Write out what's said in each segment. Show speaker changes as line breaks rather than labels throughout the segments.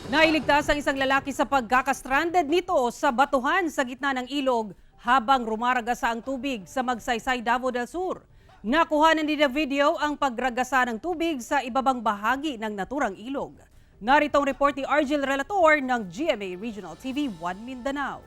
Nailigtas ang isang lalaki sa pagkakastranded nito sa batuhan sa gitna ng ilog habang rumaragasa ang tubig sa Magsaysay, Davao del Sur. Nakuhanan din na video ang pagragasa ng tubig sa ibabang bahagi ng naturang ilog. Narito ang report ni Argel Relator ng GMA Regional TV 1 Mindanao.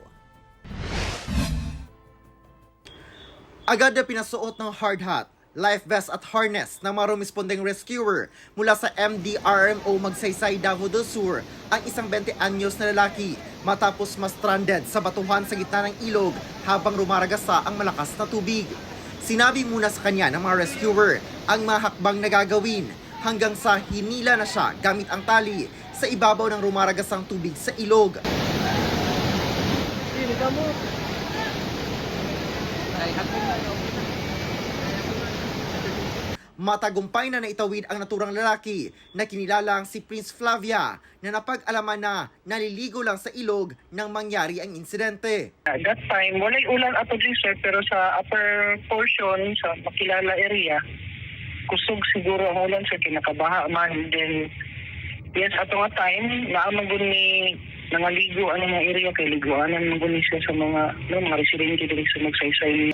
Agad na pinasuot ng hard hat, life vest at harness ng mga rumispondeng rescuer mula sa MDRMO Magsaysay, Davao del Sur ang isang 20 anyos na lalaki matapos ma-stranded sa batuhan sa gitna ng ilog habang rumaragasa ang malakas na tubig. Sinabi muna sa kanya ng mga rescuer ang mga hakbang na gagawin hanggang sa hinila na siya gamit ang tali sa ibabaw ng rumaragasang tubig sa ilog. Matagumpay na naitawid ang naturang lalaki na kinilalang si Prince Flavia na napag-alaman na naliligo lang sa ilog nang mangyari ang insidente.
At that time, walay ulan ato din sir, pero sa upper portion, sa makilala area, kusog siguro ang ulan sir, kinakabaha man. Then, yes, ato nga time, naamang ni nangaligo ang mga area, kay liguanan man siya sa mga residente dito sa Magsaysay.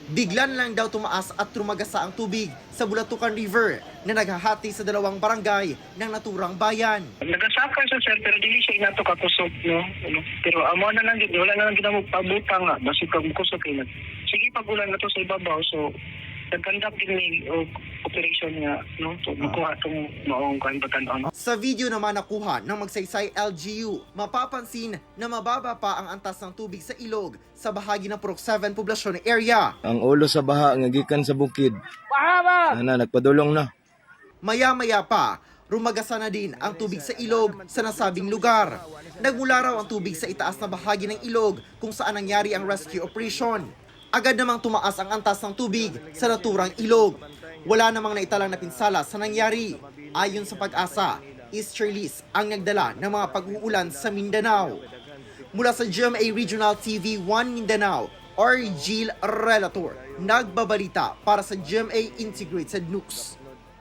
Bigla na lang daw tumaas at trumagasa ang tubig sa Bulatukan River na naghahati sa dalawang barangay ng naturang bayan.
Nagasaka siya sir, pero dili siya inato kakusog, no? Pero amo na lang, wala na lang ginamog pabutang nga, basi kag kusog kay sige pagulan na to sa ibabaw, so nag-conduct din ni operation nga, no? So makuha itong maong kaibatan.
Sa video naman nakuha ng Magsaysay LGU, mapapansin na mababa pa ang antas ng tubig sa ilog sa bahagi ng Purok 7 poblasyon area.
Ang ulo sa baha nga gikan sa bukid. Nagpadulong na.
Maya-maya pa, rumagasa na din ang tubig sa ilog sa nasabing lugar. Nagmula raw ang tubig sa itaas na bahagi ng ilog kung saan nangyari ang rescue operation. Agad namang tumaas ang antas ng tubig sa naturang ilog. Wala namang naitalang napinsala sa nangyari. Ayon sa Pag-asa, easterlies ang nagdala ng mga pag-uulan sa Mindanao. Mula sa GMA Regional TV 1 Mindanao, Argel Relator, nagbabalita para sa GMA Integrated News.